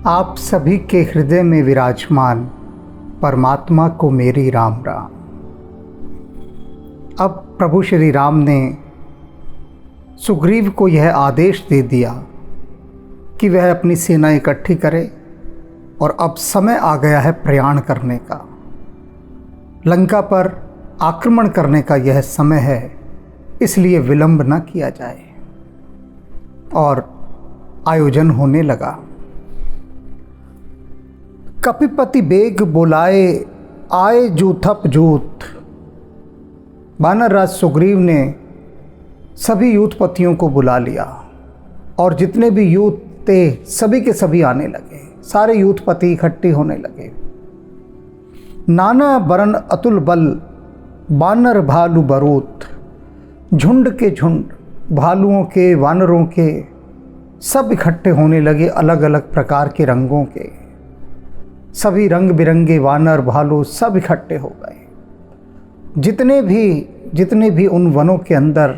आप सभी के हृदय में विराजमान परमात्मा को मेरी राम राम। अब प्रभु श्री राम ने सुग्रीव को यह आदेश दे दिया कि वह अपनी सेना इकट्ठी करे और अब समय आ गया है प्रयाण करने का। लंका पर आक्रमण करने का यह समय है, इसलिए विलंब न किया जाए। और आयोजन होने लगा। कपिपति बेग बुलाए आए जूथप जूथ। वानर राज सुग्रीव ने सभी यूथपतियों को बुला लिया और जितने भी यूथ थे सभी के सभी आने लगे। सारे यूथपति इकट्ठे होने लगे। नाना बरन अतुल बल वानर भालू बरूथ। झुंड के झुंड भालुओं के, वानरों के सब इकट्ठे होने लगे, अलग अलग प्रकार के रंगों के। सभी रंग बिरंगे वानर भालू सब इकट्ठे हो गए। जितने भी उन वनों के अंदर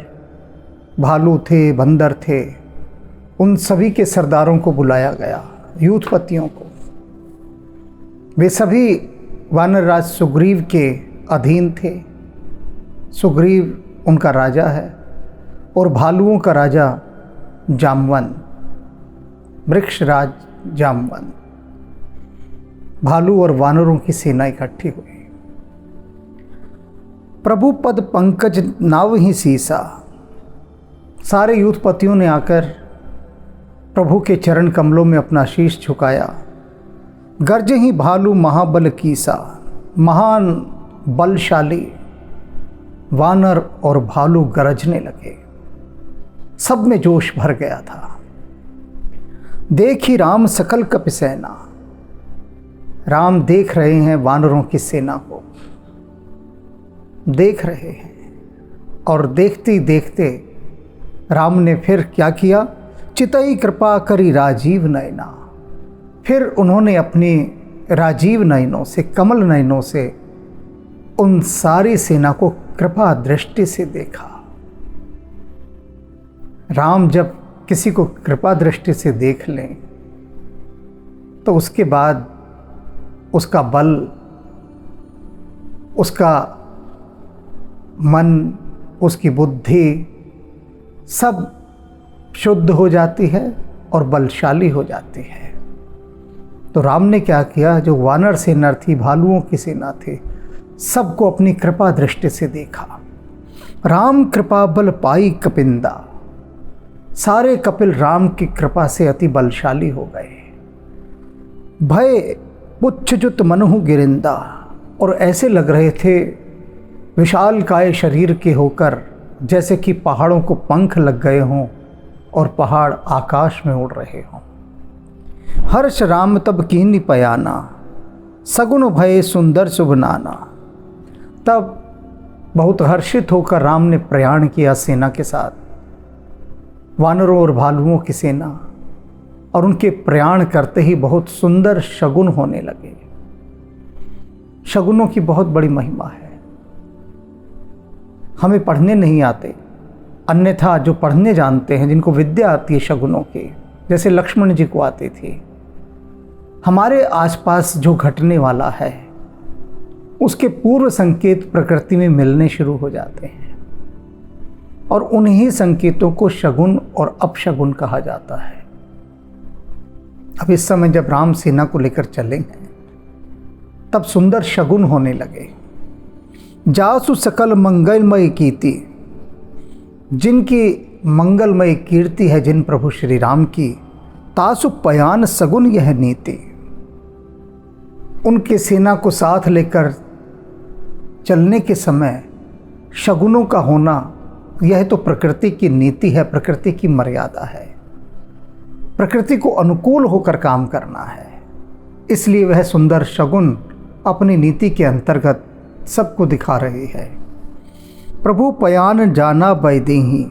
भालू थे, बंदर थे, उन सभी के सरदारों को बुलाया गया, यूथपतियों को। वे सभी वानर राज सुग्रीव के अधीन थे। सुग्रीव उनका राजा है और भालुओं का राजा जामवन, वृक्षराज जामवन। भालू और वानरों की सेना इकट्ठी हुई। प्रभु पद पंकज नाव ही सीसा। सारे यूथपतियों ने आकर प्रभु के चरण कमलों में अपना शीश झुकाया। गर्ज ही भालू महाबल कीसा। महान बलशाली वानर और भालू गरजने लगे। सब में जोश भर गया था। देखी राम सकल कपिसेना। राम देख रहे हैं वानरों की सेना को, देख रहे हैं। और देखते देखते राम ने फिर क्या किया? चितई कृपा करी राजीव नयना। फिर उन्होंने अपनी राजीव नयनों से, कमल नयनों से उन सारी सेना को कृपा दृष्टि से देखा। राम जब किसी को कृपा दृष्टि से देख लें तो उसके बाद उसका बल, उसका मन, उसकी बुद्धि सब शुद्ध हो जाती है और बलशाली हो जाती है। तो राम ने क्या किया? जो वानर सेना थी, भालुओं की सेना थी, सबको अपनी कृपा दृष्टि से देखा। राम कृपा बल पाई कपिंदा। सारे कपिल राम की कृपा से अति बलशाली हो गए। भय पुच्छजुत मनहु गिरिंदा। और ऐसे लग रहे थे विशाल काय शरीर के होकर, जैसे कि पहाड़ों को पंख लग गए हों और पहाड़ आकाश में उड़ रहे हों। हर्ष राम तब कीनी पयाना। सगुन भय सुंदर शुभ नाना। तब बहुत हर्षित होकर राम ने प्रयाण किया सेना के साथ, वानरों और भालुओं की सेना। और उनके प्रयाण करते ही बहुत सुंदर शगुन होने लगे। शगुनों की बहुत बड़ी महिमा है। हमें पढ़ने नहीं आते, अन्यथा जो पढ़ने जानते हैं, जिनको विद्या आती है शगुनों की, जैसे लक्ष्मण जी को आती थी, हमारे आसपास जो घटने वाला है उसके पूर्व संकेत प्रकृति में मिलने शुरू हो जाते हैं। और उन्हीं संकेतों को शगुन और अपशगुन कहा जाता है। अब इस समय जब राम सेना को लेकर चलेंगे तब सुंदर शगुन होने लगे। जासु सकल मंगलमय कीर्ति। जिनकी मंगलमय कीर्ति है, जिन प्रभु श्री राम की, तासु पयान सगुन यह नीति। उनके सेना को साथ लेकर चलने के समय शगुनों का होना, यह तो प्रकृति की नीति है, प्रकृति की मर्यादा है। प्रकृति को अनुकूल होकर काम करना है, इसलिए वह सुंदर शगुन अपनी नीति के अंतर्गत सबको दिखा रही है। प्रभु पयान जाना बैदेही।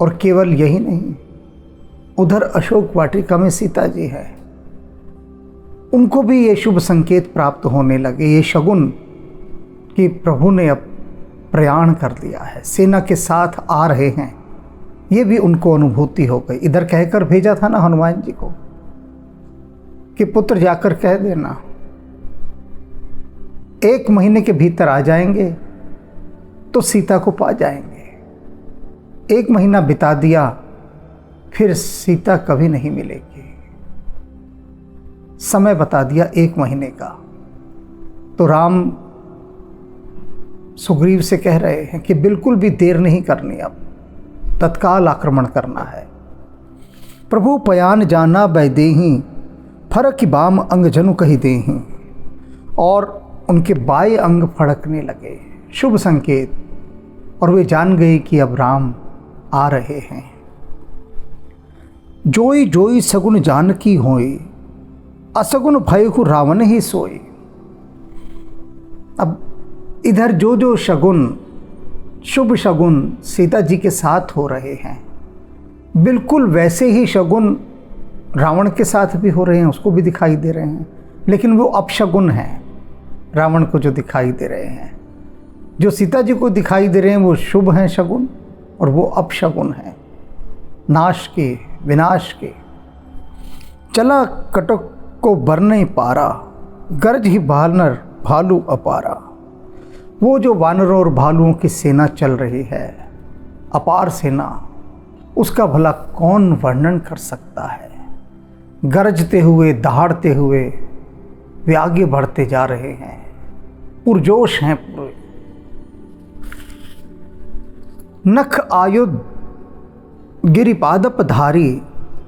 और केवल यही नहीं, उधर अशोक वाटिका में सीता जी है, उनको भी ये शुभ संकेत प्राप्त होने लगे। ये शगुन कि प्रभु ने अब प्रयाण कर लिया है, सेना के साथ आ रहे हैं, ये भी उनको अनुभूति हो गई। इधर कहकर भेजा था ना हनुमान जी को कि पुत्र जाकर कह देना, 1 महीने के भीतर आ जाएंगे तो सीता को पा जाएंगे। 1 महीना बिता दिया, फिर सीता कभी नहीं मिलेगी। समय बता दिया 1 महीने का। तो राम सुग्रीव से कह रहे हैं कि बिल्कुल भी देर नहीं करनी, अब तत्काल आक्रमण करना है। प्रभु पयान जाना बैदेही, फरक बाम अंग जनु कही देही। और उनके बाएं अंग फड़कने लगे, शुभ संकेत, और वे जान गए कि अब राम आ रहे हैं। जोई जोई सगुन जानकी होई, असगुन भयहु रावण ही सोई। अब इधर जो जो शगुन, शुभ शगुन सीता जी के साथ हो रहे हैं, बिल्कुल वैसे ही शगुन रावण के साथ भी हो रहे हैं, उसको भी दिखाई दे रहे हैं। लेकिन वो अपशगुन हैं, रावण को जो दिखाई दे रहे हैं। जो सीता जी को दिखाई दे रहे हैं वो शुभ हैं शगुन, और वो अपशगुन हैं, नाश के, विनाश के। चला कटक को बरने पारा, गरज ही वानर भालू अपारा। वो जो वानरों और भालुओं की सेना चल रही है, अपार सेना, उसका भला कौन वर्णन कर सकता है। गरजते हुए, दहाड़ते हुए वे आगे बढ़ते जा रहे हैं, पुरजोश हैं पूरे। नख आयुध गिरिपादप धारी,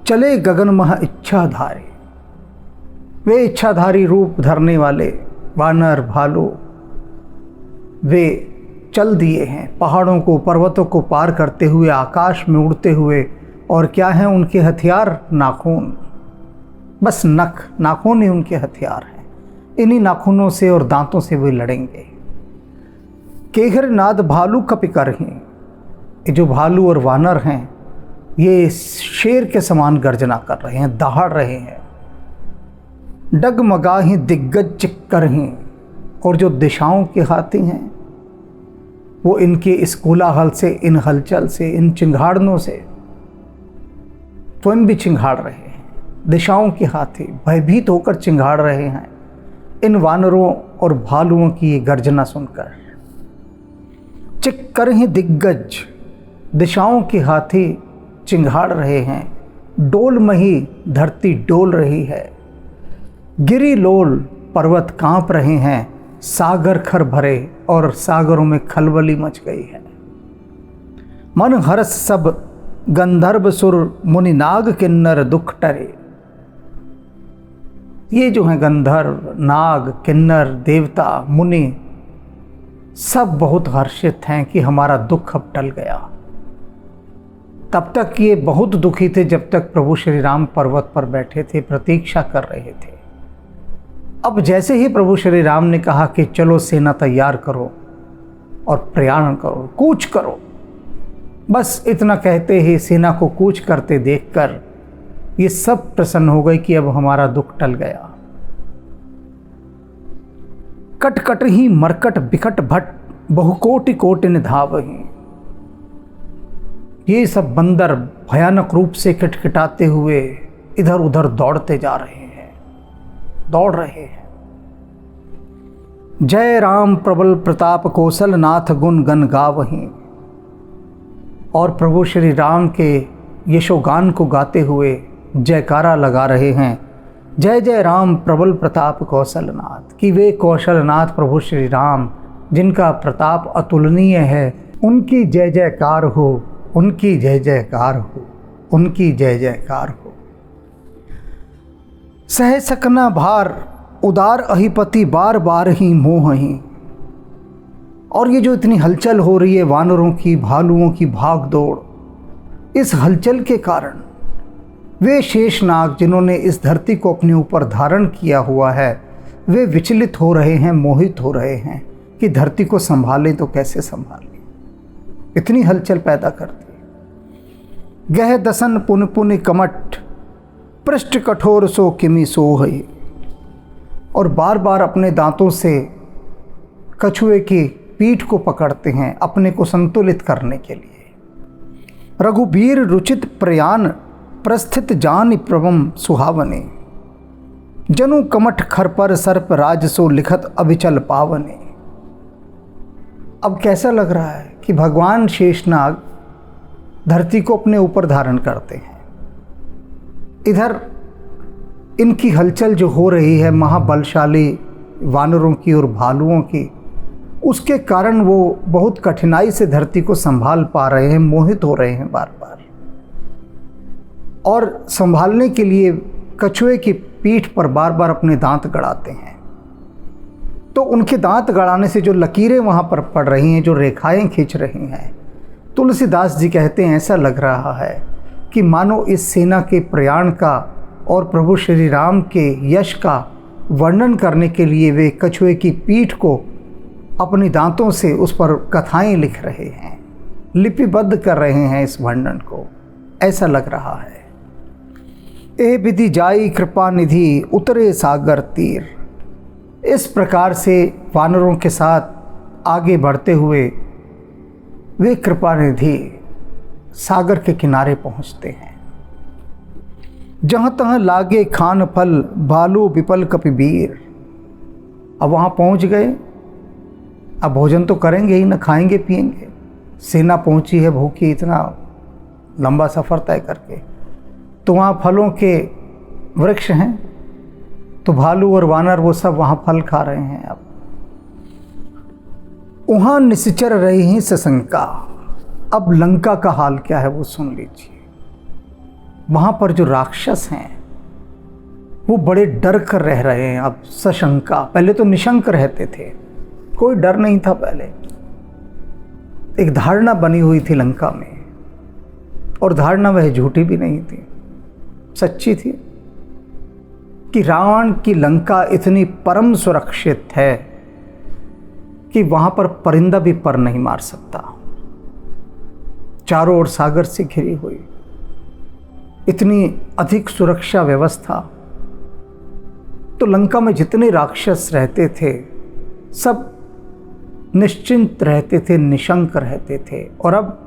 चले गगन मह इच्छाधारी। वे इच्छाधारी रूप धरने वाले वानर भालू वे चल दिए हैं, पहाड़ों को, पर्वतों को पार करते हुए, आकाश में उड़ते हुए। और क्या है उनके हथियार? नाखून, बस नख, नाखून ही उनके हथियार हैं। इन्हीं नाखूनों से और दांतों से वे लड़ेंगे। केघर नाद भालू कपिकरही, ये जो भालू और वानर हैं ये शेर के समान गर्जना कर रहे हैं, दहाड़ रहे हैं। डगमगाही दिग्गज चिक्करही, और जो दिशाओं के हाथी हैं वो इनके इस कोलाहल से, इन हलचल से, इन चिंगाड़नों से स्वयं भी चिंगाड़ रहे हैं। दिशाओं के हाथी भयभीत होकर चिंगाड़ रहे हैं इन वानरों और भालुओं की ये गर्जना सुनकर। चिक्करही दिग्गज, दिशाओं के हाथी चिंगाड़ रहे हैं। डोलमही, धरती डोल रही है। गिरिलोल, पर्वत कांप रहे हैं। सागर खर भरे और सागरों में खलबली मच गई है। मन हर्ष सब गंधर्व सुर, मुनि नाग किन्नर दुख टरे। ये जो हैं गंधर्व, नाग, किन्नर, देवता, मुनि, सब बहुत हर्षित हैं कि हमारा दुख अब टल गया। तब तक ये बहुत दुखी थे जब तक प्रभु श्री राम पर्वत पर बैठे थे, प्रतीक्षा कर रहे थे। अब जैसे ही प्रभु श्री राम ने कहा कि चलो सेना तैयार करो और प्रयाण करो, कूच करो, बस इतना कहते ही सेना को कूच करते देखकर ये सब प्रसन्न हो गए कि अब हमारा दुख टल गया। कट कट ही मरकट बिकट भट, बहुकोटि कोटि धावही। ये सब बंदर भयानक रूप से किटकिटाते हुए इधर उधर दौड़ते जा रहे हैं, दौड़ रहे हैं। जय राम प्रबल प्रताप कौशल नाथ गुण गण गावहीं। और प्रभु श्री राम के यशोगान को गाते हुए जयकारा लगा रहे हैं। जय जय राम प्रबल प्रताप कौशलनाथ, कि वे कौशलनाथ प्रभु श्री राम जिनका प्रताप अतुलनीय है, उनकी जय जयकार हो, उनकी जय जयकार हो, उनकी जय जयकार हो। सह सकना भार उदार अहिपति, बार बार ही मोह ही। और ये जो इतनी हलचल हो रही है, वानरों की, भालुओं की भाग दौड़, इस हलचल के कारण वे शेषनाग जिन्होंने इस धरती को अपने ऊपर धारण किया हुआ है, वे विचलित हो रहे हैं, मोहित हो रहे हैं कि धरती को संभालें तो कैसे संभालें। इतनी हलचल पैदा करती। गह दसन पुन पुन कमठ, पृष्ठ कठोर सो किमी सोहई। और बार बार अपने दांतों से कछुए की पीठ को पकड़ते हैं अपने को संतुलित करने के लिए। रघुबीर रुचित प्रयाण, प्रस्थित जान प्रवम सुहावने। जनु कमठ खर पर सर्प राज सो लिखत अविचल पावने। अब कैसा लग रहा है कि भगवान शेषनाग धरती को अपने ऊपर धारण करते हैं। इधर इनकी हलचल जो हो रही है महाबलशाली वानरों की और भालुओं की, उसके कारण वो बहुत कठिनाई से धरती को संभाल पा रहे हैं, मोहित हो रहे हैं बार बार। और संभालने के लिए कछुए की पीठ पर बार बार अपने दांत गड़ाते हैं। तो उनके दांत गड़ाने से जो लकीरें वहाँ पर पड़ रही हैं, जो रेखाएं खींच रही हैं, तुलसीदास जी कहते हैं ऐसा लग रहा है कि मानो इस सेना के प्रयाण का और प्रभु श्री राम के यश का वर्णन करने के लिए वे कछुए की पीठ को अपने दांतों से उस पर कथाएं लिख रहे हैं, लिपिबद्ध कर रहे हैं इस वर्णन को, ऐसा लग रहा है। ए विधि जाई कृपा निधि उतरे सागर तीर। इस प्रकार से वानरों के साथ आगे बढ़ते हुए वे कृपा निधि सागर के किनारे पहुंचते हैं। जहाँ तहाँ लागे खान फल भालू विपल कपिबीर। अब वहाँ पहुँच गए, अब भोजन तो करेंगे ही ना, खाएंगे पिएंगे। सेना पहुँची है भूखी, इतना लंबा सफ़र तय करके। तो वहाँ फलों के वृक्ष हैं, तो भालू और वानर वो सब वहाँ फल खा रहे हैं। अब वहाँ निश्चर रही सशंका। अब लंका का हाल क्या है वो सुन लीजिए। वहाँ पर जो राक्षस हैं वो बड़े डर कर रह रहे हैं अब, सशंका। पहले तो निशंक रहते थे, कोई डर नहीं था पहले। एक धारणा बनी हुई थी लंका में, और धारणा वह झूठी भी नहीं थी, सच्ची थी, कि रावण की लंका इतनी परम सुरक्षित है कि वहाँ पर परिंदा भी पर नहीं मार सकता। चारों ओर सागर से घिरी हुई, इतनी अधिक सुरक्षा व्यवस्था। तो लंका में जितने राक्षस रहते थे सब निश्चिंत रहते थे, निशंक रहते थे। और अब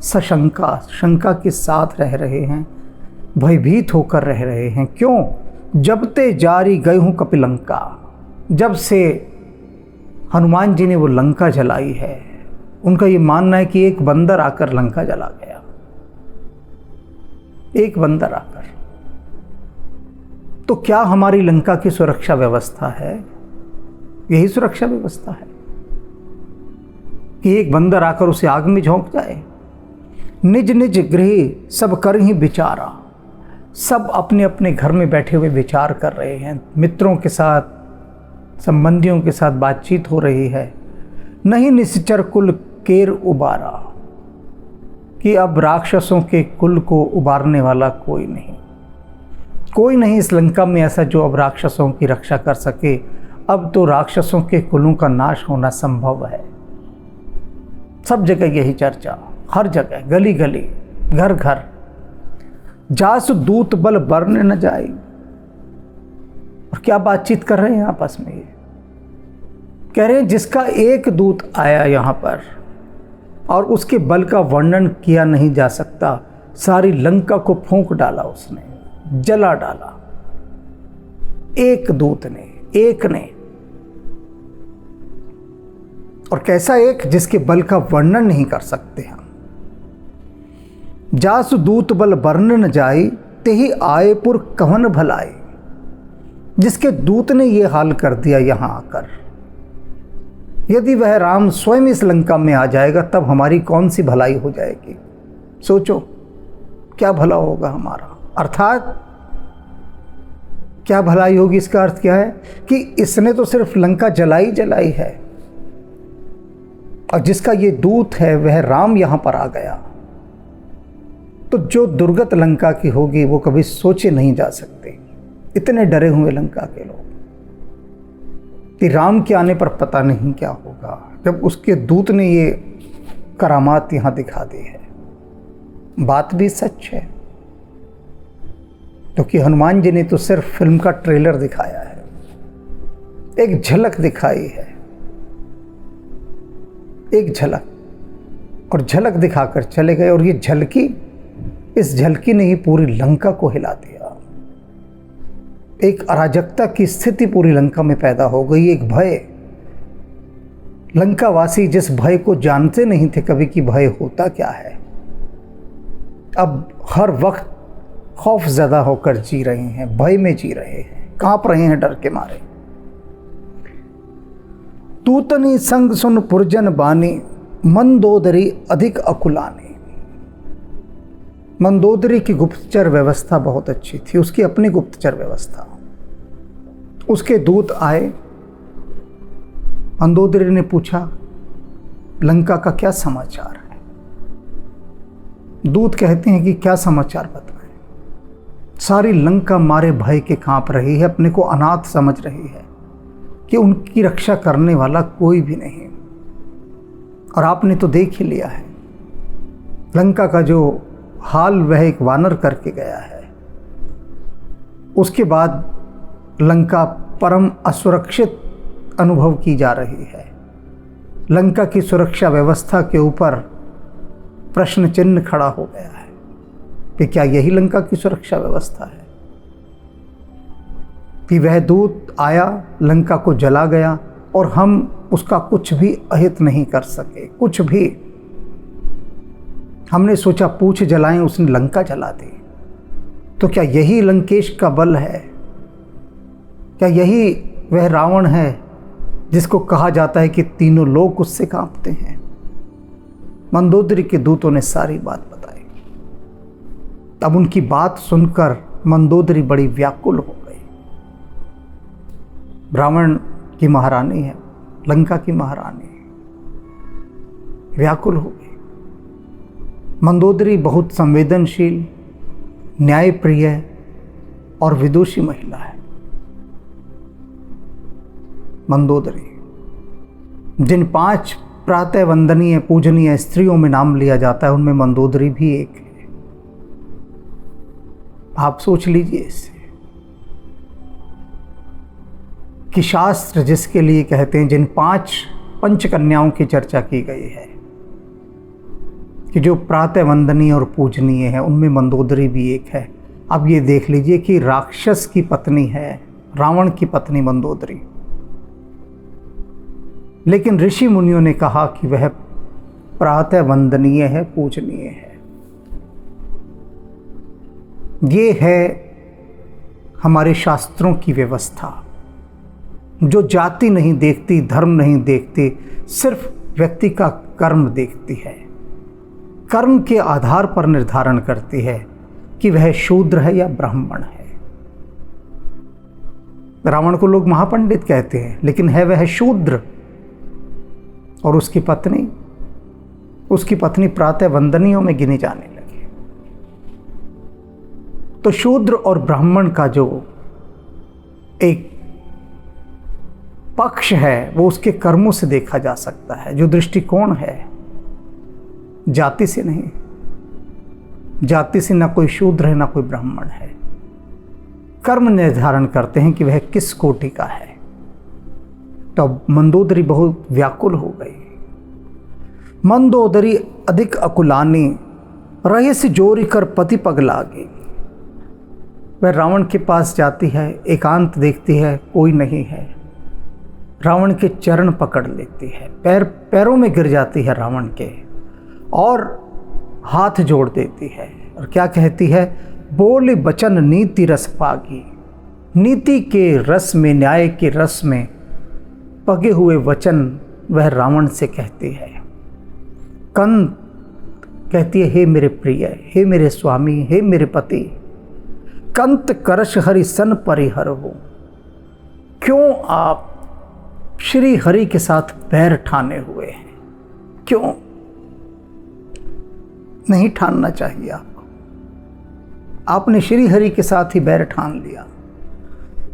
सशंका, शंका के साथ रह रहे हैं, भयभीत होकर रह रहे हैं। क्यों? जब ते जारी गए हूँ कपिलंका। जब से हनुमान जी ने वो लंका जलाई है, उनका ये मानना है कि एक बंदर आकर लंका जला गया, एक बंदर आकर। तो क्या हमारी लंका की सुरक्षा व्यवस्था है? यही सुरक्षा व्यवस्था है कि एक बंदर आकर उसे आग में झोंक जाए? निज निज गृह सब कर ही विचारा। सब अपने अपने घर में बैठे हुए विचार कर रहे हैं, मित्रों के साथ, संबंधियों के साथ बातचीत हो रही है। नहीं निश्चर कुल केर उबारा, कि अब राक्षसों के कुल को उबारने वाला कोई नहीं, कोई नहीं इस लंका में ऐसा जो अब राक्षसों की रक्षा कर सके। अब तो राक्षसों के कुलों का नाश होना संभव है। सब जगह यही चर्चा, हर जगह, गली गली, घर घर। जासु दूत बल बरने न जाए। और क्या बातचीत कर रहे हैं आपस में? कह रहे हैं जिसका एक दूत आया यहाँ पर और उसके बल का वर्णन किया नहीं जा सकता, सारी लंका को फूंक डाला उसने, जला डाला। एक दूत ने, एक ने। और कैसा एक? जिसके बल का वर्णन नहीं कर सकते हम। जासु दूत बल बरन न जाए, तेहि आए पुर कवन भलाए। जिसके दूत ने ये हाल कर दिया यहाँ आकर, यदि वह राम स्वयं इस लंका में आ जाएगा तब हमारी कौन सी भलाई हो जाएगी? सोचो क्या भला होगा हमारा। अर्थात क्या भलाई होगी? इसका अर्थ क्या है कि इसने तो सिर्फ लंका जलाई जलाई है, और जिसका ये दूत है वह राम यहाँ पर आ गया, तो जो दुर्गत लंका की होगी वो कभी सोचे नहीं जा सकते। इतने डरे हुए लंका के लोग कि राम के आने पर पता नहीं क्या होगा, जब उसके दूत ने ये करामात यहाँ दिखा दी है। बात भी सच है, क्योंकि हनुमान जी ने तो सिर्फ फिल्म का ट्रेलर दिखाया है, एक झलक दिखाई है, एक झलक, और झलक दिखाकर चले गए। और ये झलकी, इस झलकी ने ही पूरी लंका को हिला दिया। एक अराजकता की स्थिति पूरी लंका में पैदा हो गई, एक भय। लंकावासी जिस भय को जानते नहीं थे कभी कि भय होता क्या है, अब हर वक्त खौफ ज़्यादा होकर जी रहे हैं, भय में जी रहे हैं, कांप रहे हैं डर के मारे। तूतनी संग सुन पुरजन बानी, मंदोदरी अधिक अकुलानी। मंदोदरी की गुप्तचर व्यवस्था बहुत अच्छी थी, उसकी अपनी गुप्तचर व्यवस्था। उसके दूत आए, मंदोदरी ने पूछा लंका का क्या समाचार है। दूत कहते हैं कि क्या समाचार बताएं। सारी लंका मारे भय के कांप रही है, अपने को अनाथ समझ रही है कि उनकी रक्षा करने वाला कोई भी नहीं। और आपने तो देख ही लिया है लंका का जो हाल वह एक वानर करके गया है। उसके बाद लंका परम असुरक्षित अनुभव की जा रही है। लंका की सुरक्षा व्यवस्था के ऊपर प्रश्न चिन्ह खड़ा हो गया है कि क्या यही लंका की सुरक्षा व्यवस्था है। कि वह दूत आया, लंका को जला गया और हम उसका कुछ भी अहित नहीं कर सके, कुछ भी। हमने सोचा पूछ जलाएं, उसने लंका जला दी। तो क्या यही लंकेश का बल है? क्या यही वह रावण है जिसको कहा जाता है कि तीनों लोग उससे कांपते हैं? मंदोदरी के दूतों ने सारी बात बताई। अब उनकी बात सुनकर मंदोदरी बड़ी व्याकुल हो गई। रावण की महारानी है, लंका की महारानी, व्याकुल हो गई। मंदोदरी बहुत संवेदनशील, न्यायप्रिय और विदुषी महिला है। मंदोदरी जिन 5 प्रातः वंदनीय पूजनीय स्त्रियों में नाम लिया जाता है उनमें मंदोदरी भी एक है। आप सोच लीजिए इसे कि शास्त्र जिसके लिए कहते हैं, जिन 5 पंचकन्याओं की चर्चा की गई है कि जो प्रातः वंदनीय और पूजनीय है, उनमें मंदोदरी भी एक है। अब ये देख लीजिए कि राक्षस की पत्नी है, रावण की पत्नी मंदोदरी, लेकिन ऋषि मुनियों ने कहा कि वह प्रातः वंदनीय है, पूजनीय है। ये है हमारे शास्त्रों की व्यवस्था, जो जाति नहीं देखती, धर्म नहीं देखती, सिर्फ व्यक्ति का कर्म देखती है। कर्म के आधार पर निर्धारण करती है कि वह शूद्र है या ब्राह्मण है। रावण को लोग महापंडित कहते हैं, लेकिन है वह शूद्र। और उसकी पत्नी प्रातः वंदनियों में गिनी जाने लगी। तो शूद्र और ब्राह्मण का जो एक पक्ष है वो उसके कर्मों से देखा जा सकता है। जो दृष्टिकोण है, जाति से नहीं। जाति से ना कोई शूद्र है ना कोई ब्राह्मण है। कर्म निर्धारण करते हैं कि वह किस कोटि का है। तो मंदोदरी बहुत व्याकुल हो गई। मंदोदरी अधिक अकुलानी, रहे से जोरी कर पति पग लागी। वह रावण के पास जाती है, एकांत देखती है, कोई नहीं है। रावण के चरण पकड़ लेती है, पैरों में गिर जाती है रावण के और हाथ जोड़ देती है। और क्या कहती है? बोले बचन नीति रस पागी। नीति के रस में, न्याय के रस में पगे हुए वचन वह रावण से कहती है। कंद कहती है, हे मेरे प्रिय, हे मेरे स्वामी, हे मेरे पति, कंत करश हरि सन परिहर हो। क्यों आप श्री हरि के साथ पैर ठाने हुए हैं? क्यों? नहीं ठानना चाहिए आपको। आपने श्री हरि के साथ ही बैर ठान लिया।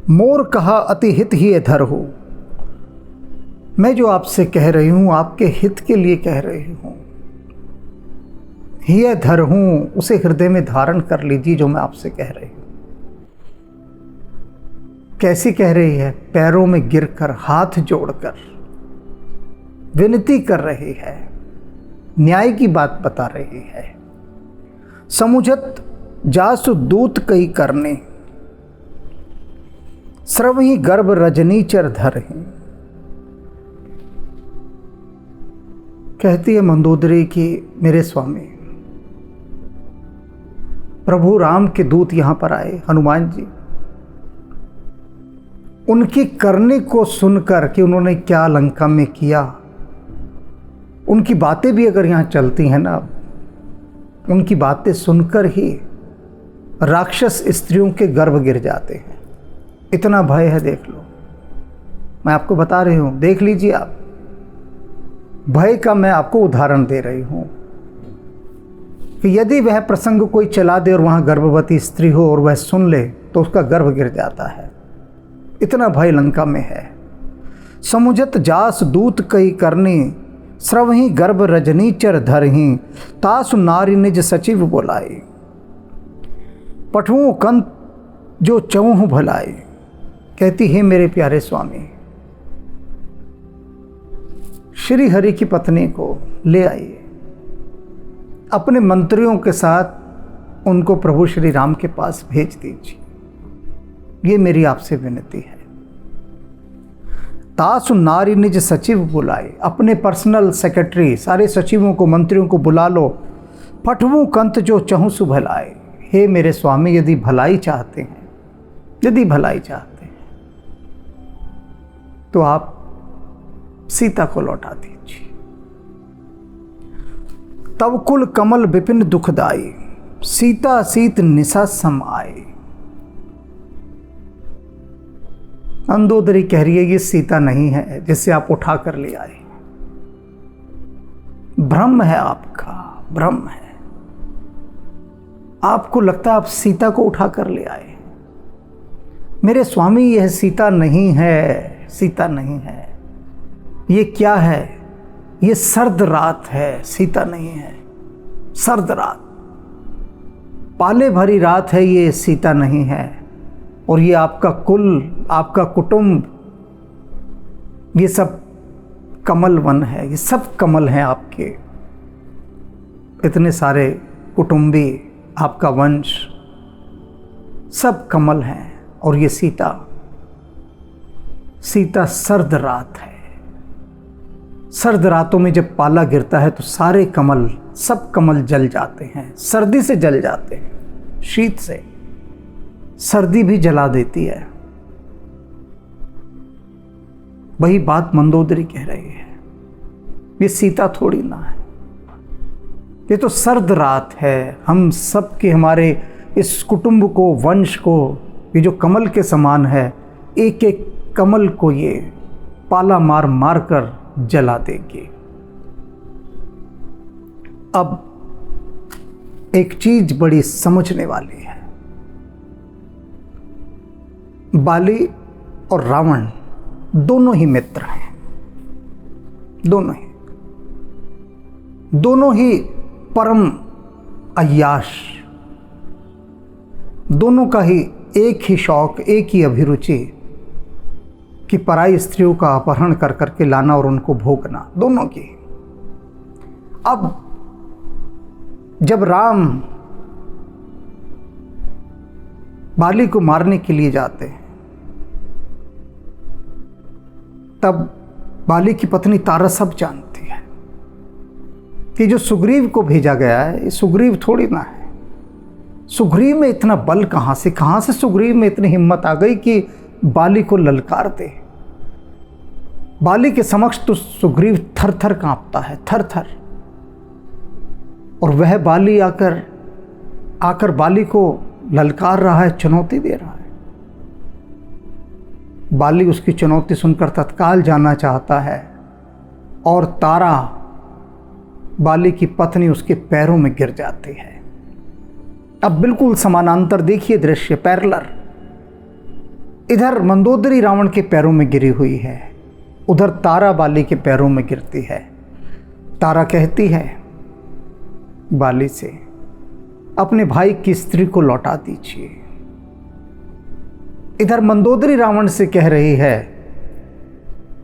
मोर कहा अति हित ही धर हो। मैं जो आपसे कह रही हूं आपके हित के लिए कह रही हूं। ही धर हूं, उसे हृदय में धारण कर लीजिए जो मैं आपसे कह रही हूं। कैसी कह रही है? पैरों में गिरकर, हाथ जोड़कर विनती कर रही है, न्याय की बात बता रही है। समुझत जासु दूत कई करने, स्रवहि गर्भ रजनीचर धरहि। कहती है मंदोदरी कि मेरे स्वामी, प्रभु राम के दूत यहां पर आए, हनुमान जी, उनकी करने को सुनकर कि उन्होंने क्या लंका में किया, उनकी बातें भी अगर यहाँ चलती हैं ना, उनकी बातें सुनकर ही राक्षस स्त्रियों के गर्भ गिर जाते हैं। इतना भय है, देख लो, मैं आपको बता रही हूँ, देख लीजिए आप, भय का मैं आपको उदाहरण दे रही हूँ कि यदि वह प्रसंग कोई चला दे और वहाँ गर्भवती स्त्री हो और वह सुन ले तो उसका गर्भ गिर जाता है। इतना भय लंका में है। समुझत जास दूत कई करनी, स्रवहि गर्भ रजनीचर धरहि, तासु नारी निज सचिव बोलाई, पठुओं कंत जो चौहु भलाई। कहती है मेरे प्यारे स्वामी, श्री हरि की पत्नी को ले आइए, अपने मंत्रियों के साथ उनको प्रभु श्री राम के पास भेज दीजिए, ये मेरी आपसे विनती है। तासु नारी निज सचिव बुलाए, अपने पर्सनल सेक्रेटरी सारे सचिवों को, मंत्रियों को बुला लो। पठवों कंत जो चहु सु भलाए। हे मेरे स्वामी, यदि भलाई चाहते हैं, यदि भलाई चाहते हैं तो आप सीता को लौटा दीजिए। तब कुल कमल विपिन दुखदाई, सीता सीत निशा सम आए। मंदोदरी कह रही है ये सीता नहीं है जिससे आप उठा कर ले आए, भ्रम है आपका, भ्रम है। आपको लगता है आप सीता को उठा कर ले आए। मेरे स्वामी, यह सीता नहीं है, सीता नहीं है। ये क्या है? ये सर्द रात है, सीता नहीं है। सर्द रात, पाले भरी रात है, ये सीता नहीं है। और ये आपका कुल, आपका कुटुंब, ये सब कमल वन है, ये सब कमल हैं आपके। इतने सारे कुटुंबी, आपका वंश, सब कमल हैं। और ये सीता, सीता सर्द रात है। सर्द रातों में जब पाला गिरता है तो सारे कमल, सब कमल जल जाते हैं, सर्दी से जल जाते हैं, शीत से। सर्दी भी जला देती है। वही बात मंदोदरी कह रही है, ये सीता थोड़ी ना है, ये तो सर्द रात है। हम सब के, हमारे इस कुटुंब को, वंश को, ये जो कमल के समान है, एक एक कमल को ये पाला मार मार कर जला देगी। अब एक चीज बड़ी समझने वाली है। बाली और रावण दोनों ही मित्र हैं, दोनों ही परम अय्याश, दोनों का ही एक ही शौक, एक ही अभिरुचि कि पराई स्त्रियों का अपहरण कर करके लाना और उनको भोगना, दोनों की। अब जब राम बाली को मारने के लिए जाते हैं, तब बाली की पत्नी तारा सब जानती है कि जो सुग्रीव को भेजा गया है, ये सुग्रीव थोड़ी ना है। सुग्रीव में इतना बल कहाँ से सुग्रीव में इतनी हिम्मत आ गई कि बाली को ललकार दे। बाली के समक्ष तो सुग्रीव थर थर कांपता है, थर थर। और वह बाली आकर बाली को ललकार रहा है, चुनौती दे रहा है। बाली उसकी चुनौती सुनकर तत्काल जाना चाहता है और तारा, बाली की पत्नी, उसके पैरों में गिर जाती है। अब बिल्कुल समानांतर देखिए दृश्य, पैरेलल। इधर मंदोदरी रावण के पैरों में गिरी हुई है, उधर तारा बाली के पैरों में गिरती है। तारा कहती है बाली से, अपने भाई की स्त्री को लौटा दीजिए। इधर मंदोदरी रावण से कह रही है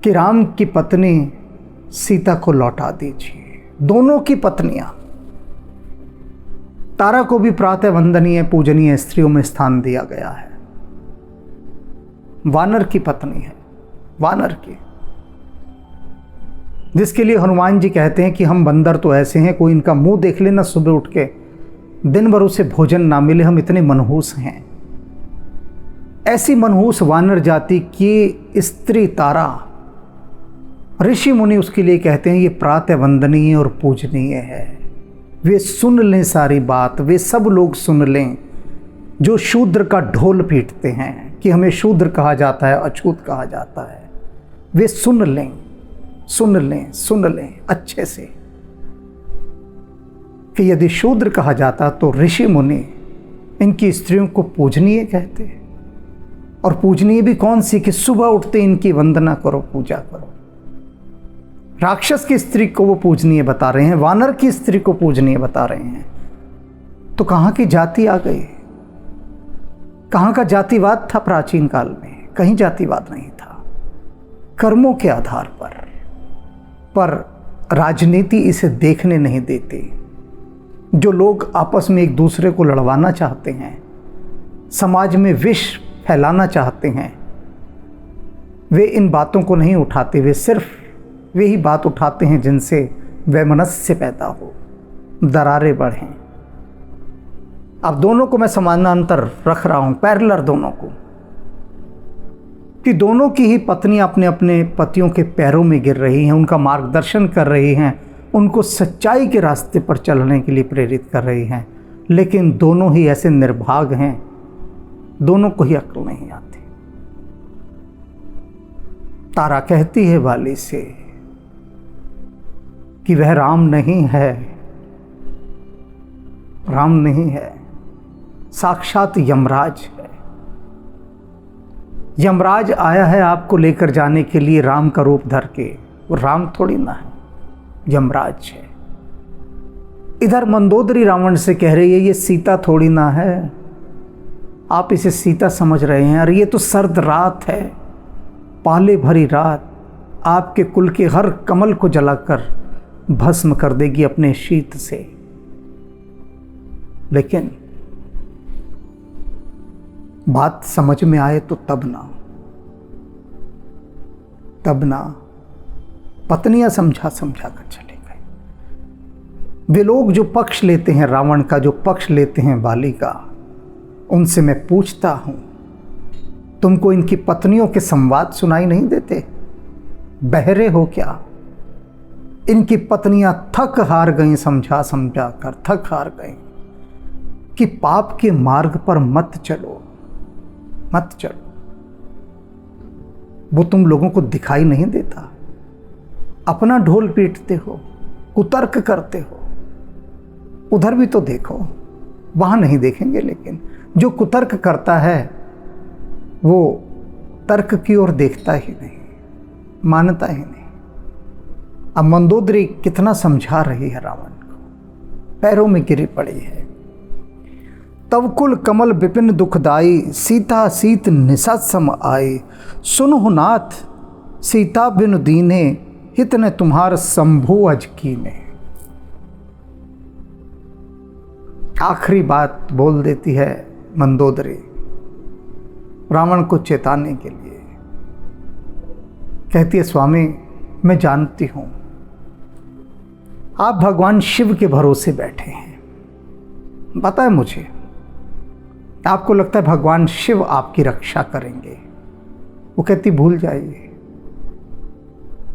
कि राम की पत्नी सीता को लौटा दीजिए। दोनों की पत्नियां, तारा को भी प्रातः वंदनीय, पूजनीय स्त्रियों में स्थान दिया गया है। वानर की पत्नी है, वानर की, जिसके लिए हनुमान जी कहते हैं कि हम बंदर तो ऐसे हैं, कोई इनका मुंह देख लेना सुबह उठ के, दिन भर उसे भोजन ना मिले, हम इतने मनहूस हैं। ऐसी मनहूस वानर जाति की स्त्री तारा, ऋषि मुनि उसके लिए कहते हैं ये प्रातः वंदनीय और पूजनीय है। वे सुन लें सारी बात, वे सब लोग सुन लें जो शूद्र का ढोल पीटते हैं कि हमें शूद्र कहा जाता है, अछूत कहा जाता है। वे सुन लें, सुन लें, सुन लें अच्छे से कि यदि शूद्र कहा जाता तो ऋषि मुनि इनकी स्त्रियों को पूजनीय कहते। और पूजनीय भी कौन सी, कि सुबह उठते इनकी वंदना करो, पूजा करो। राक्षस की स्त्री को वो पूजनीय बता रहे हैं, वानर की स्त्री को पूजनीय बता रहे हैं। तो कहाँ की जाति आ गई, कहाँ का जातिवाद था प्राचीन काल में? कहीं जातिवाद नहीं था, कर्मों के आधार पर राजनीति इसे देखने नहीं देती। जो लोग आपस में एक दूसरे को लड़वाना चाहते हैं, समाज में विष फैलाना चाहते हैं, वे इन बातों को नहीं उठाते। वे सिर्फ वही बात उठाते हैं जिनसे वैमनस्य पैदा हो, दरारें बढ़ें। अब दोनों को मैं समानांतर रख रहा हूं, पैरेलल दोनों को, कि दोनों की ही पत्नी अपने अपने पतियों के पैरों में गिर रही हैं, उनका मार्गदर्शन कर रही हैं, उनको सच्चाई के रास्ते पर चलने के लिए प्रेरित कर रही हैं। लेकिन दोनों ही ऐसे निर्भाग हैं, दोनों को ही अक्ल नहीं आती। तारा कहती है वाली से कि वह राम नहीं है, राम नहीं है, साक्षात यमराज है। यमराज आया है आपको लेकर जाने के लिए राम का रूप धर के। वो राम थोड़ी ना है, यमराज है। इधर मंदोदरी रावण से कह रही है ये सीता थोड़ी ना है, आप इसे सीता समझ रहे हैं। अरे ये तो सर्द रात है, पाले भरी रात, आपके कुल के हर कमल को जलाकर भस्म कर देगी अपने शीत से। लेकिन बात समझ में आए तो तब ना पत्नियां समझा कर चले गए। वे लोग जो पक्ष लेते हैं रावण का, जो पक्ष लेते हैं बाली का, उनसे मैं पूछता हूं, तुमको इनकी पत्नियों के संवाद सुनाई नहीं देते? बहरे हो क्या? इनकी पत्नियां थक हार गईं, समझा कर थक हार गईं कि पाप के मार्ग पर मत चलो, मत चलो। वो तुम लोगों को दिखाई नहीं देता? अपना ढोल पीटते हो, कुतर्क करते हो, उधर भी तो देखो। वहां नहीं देखेंगे, लेकिन जो कुतर्क करता है वो तर्क की ओर देखता ही नहीं, मानता ही नहीं। अब मंदोदरी कितना समझा रही है रावण को, पैरों में गिरी पड़ी है। तव कुल कमल विपिन दुखदाई, सीता सीत निशा सम आए। सुनहु नाथ सीता बिनु दीने, हित ने तुम्हार शंभु अज कीने। आखिरी बात बोल देती है मंदोदरी रावण को चेताने के लिए। कहती है स्वामी मैं जानती हूं आप भगवान शिव के भरोसे बैठे हैं, पता है मुझे। आपको लगता है भगवान शिव आपकी रक्षा करेंगे। वो कहती भूल जाइए,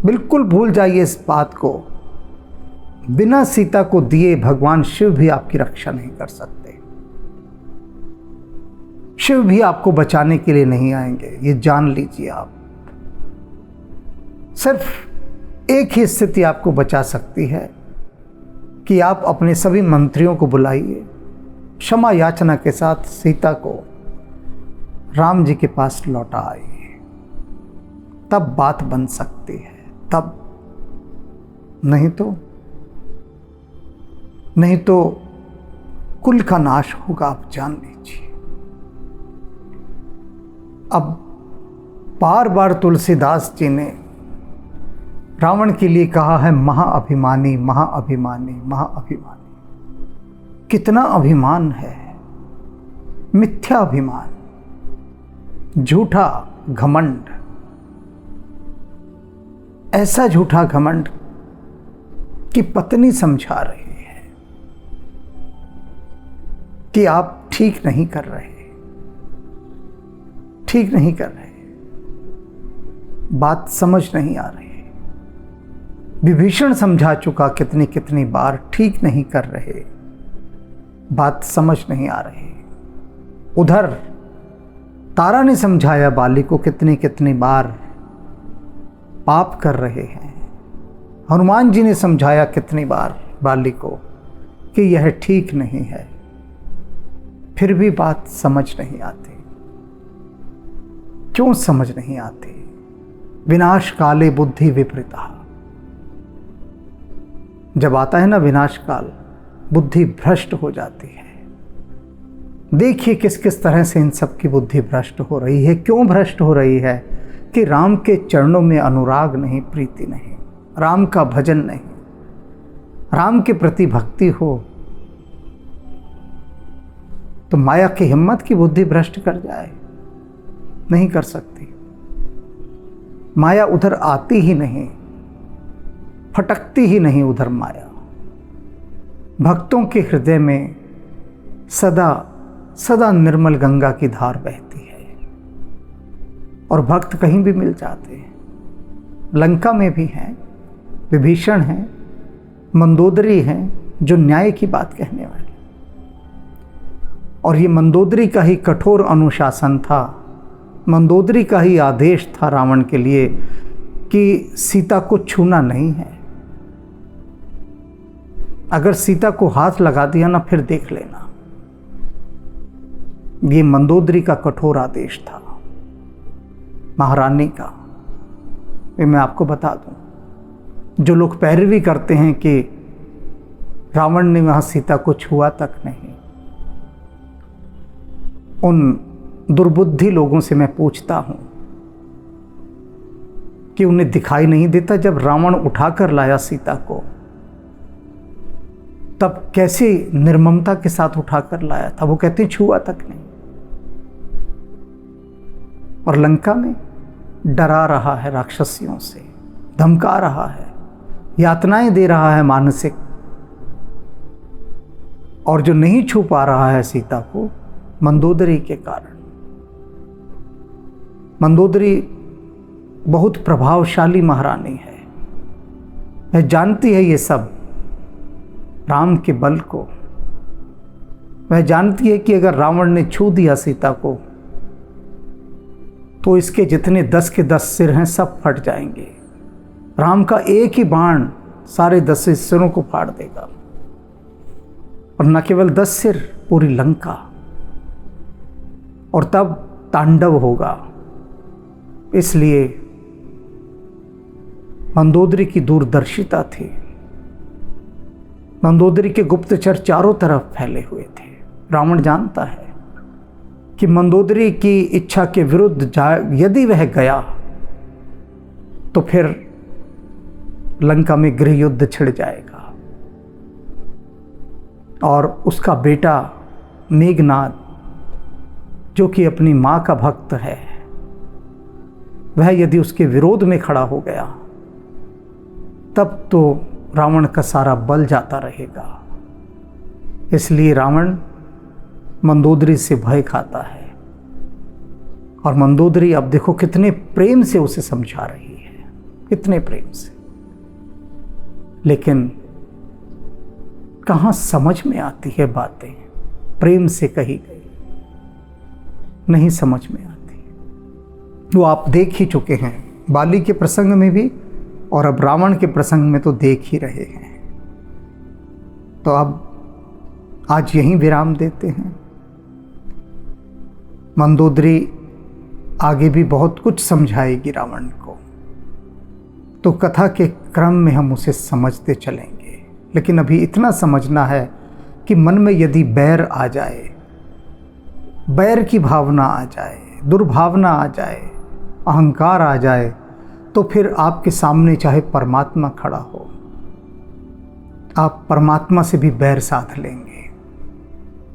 बिल्कुल भूल जाइए इस बात को। बिना सीता को दिए भगवान शिव भी आपकी रक्षा नहीं कर सकते। शिव भी आपको बचाने के लिए नहीं आएंगे, ये जान लीजिए आप। सिर्फ एक ही स्थिति आपको बचा सकती है कि आप अपने सभी मंत्रियों को बुलाइए, क्षमा याचना के साथ सीता को राम जी के पास लौटा आइए, तब बात बन सकती है। तब नहीं तो कुल का नाश होगा, आप जान लीजिए। अब बार बार तुलसीदास जी ने रावण के लिए कहा है महाअभिमानी, महाअभिमानी, महाअभिमानी। कितना अभिमान है, मिथ्या अभिमान। झूठा घमंड, ऐसा झूठा घमंड कि पत्नी समझा रही है कि आप ठीक नहीं कर रहे, ठीक नहीं कर रहे, बात समझ नहीं आ रही। विभीषण समझा चुका कितनी कितनी बार, ठीक नहीं कर रहे, बात समझ नहीं आ रही। उधर तारा ने समझाया बाली को कितनी कितनी बार, पाप कर रहे हैं। हनुमान जी ने समझाया कितनी बार बाली को कि यह ठीक नहीं है, फिर भी बात समझ नहीं आती। क्यों समझ नहीं आती? विनाश काले बुद्धि विपरीता। जब आता है ना विनाश काल, बुद्धि भ्रष्ट हो जाती है। देखिए किस किस तरह से इन सब की बुद्धि भ्रष्ट हो रही है। क्यों भ्रष्ट हो रही है? कि राम के चरणों में अनुराग नहीं, प्रीति नहीं, राम का भजन नहीं, राम के प्रति भक्ति हो तो माया की हिम्मत की बुद्धि भ्रष्ट कर जाए, नहीं कर सकती। माया उधर आती ही नहीं, फटकती ही नहीं उधर माया। भक्तों के हृदय में सदा सदा निर्मल गंगा की धार बहती है और भक्त कहीं भी मिल जाते हैं। लंका में भी हैं, विभीषण हैं, मंदोदरी हैं जो न्याय की बात कहने वाले, और ये मंदोदरी का ही कठोर अनुशासन था, मंदोदरी का ही आदेश था रावण के लिए कि सीता को छूना नहीं है। अगर सीता को हाथ लगा दिया ना, फिर देख लेना। ये मंदोदरी का कठोर आदेश था, महारानी का। ये मैं आपको बता दूं, जो लोग पैरवी करते हैं कि रावण ने वहां सीता को छुआ तक नहीं, उन दुर्बुद्धि लोगों से मैं पूछता हूं कि उन्हें दिखाई नहीं देता जब रावण उठाकर लाया सीता को, तब कैसे निर्ममता के साथ उठाकर लाया था। वो कहते हैं छुआ तक नहीं। और लंका में डरा रहा है राक्षसियों से, धमका रहा है, यातनाएं दे रहा है मानसिक, और जो नहीं छू पा रहा है सीता को, मंदोदरी के कारण। मंदोदरी बहुत प्रभावशाली महारानी है, वह जानती है ये सब राम के बल को। वह जानती है कि अगर रावण ने छू दिया सीता को तो इसके जितने 10 के 10 सिर हैं सब फट जाएंगे। राम का एक ही बाण सारे 10 सिरों को फाड़ देगा, और न केवल 10 सिर, पूरी लंका। और तब तांडव होगा। इसलिए मंदोदरी की दूरदर्शिता थी। मंदोदरी के गुप्तचर चारों तरफ फैले हुए थे। रावण जानता है कि मंदोदरी की इच्छा के विरुद्ध यदि वह गया तो फिर लंका में गृह युद्ध छिड़ जाएगा, और उसका बेटा मेघनाद, जो कि अपनी मां का भक्त है, वह यदि उसके विरोध में खड़ा हो गया तब तो रावण का सारा बल जाता रहेगा। इसलिए रावण मंदोदरी से भय खाता है, और मंदोदरी अब देखो कितने प्रेम से उसे समझा रही है, कितने प्रेम से। लेकिन कहाँ समझ में आती है बातें, प्रेम से कही गई नहीं समझ में आती। वो आप देख ही चुके हैं बाली के प्रसंग में भी, और अब रावण के प्रसंग में तो देख ही रहे हैं। तो अब आज यहीं विराम देते हैं। मंदोदरी आगे भी बहुत कुछ समझाएगी रावण को, तो कथा के क्रम में हम उसे समझते चलेंगे। लेकिन अभी इतना समझना है कि मन में यदि बैर आ जाए, बैर की भावना आ जाए, दुर्भावना आ जाए, अहंकार आ जाए, तो फिर आपके सामने चाहे परमात्मा खड़ा हो, आप परमात्मा से भी बैर साध लेंगे।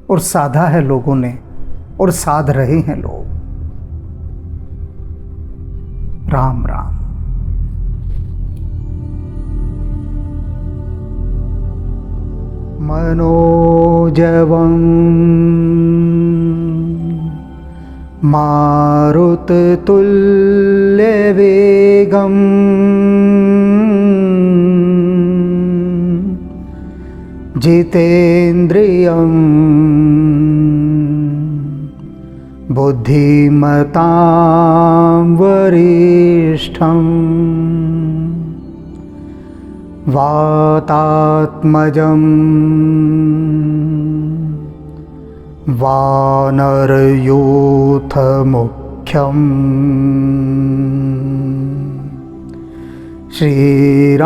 और साधा है लोगों ने, और साध रहे हैं लोग। राम राम। मनोजवं मारुततुल्यवेगं जितेन्द्रियं बुद्धिमतां वरिष्ठं वातात्मजं वानरयूथमुख्यं श्रीरामदूतं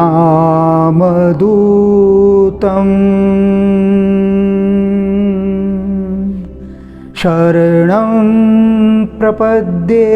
शरणं प्रपद्ये।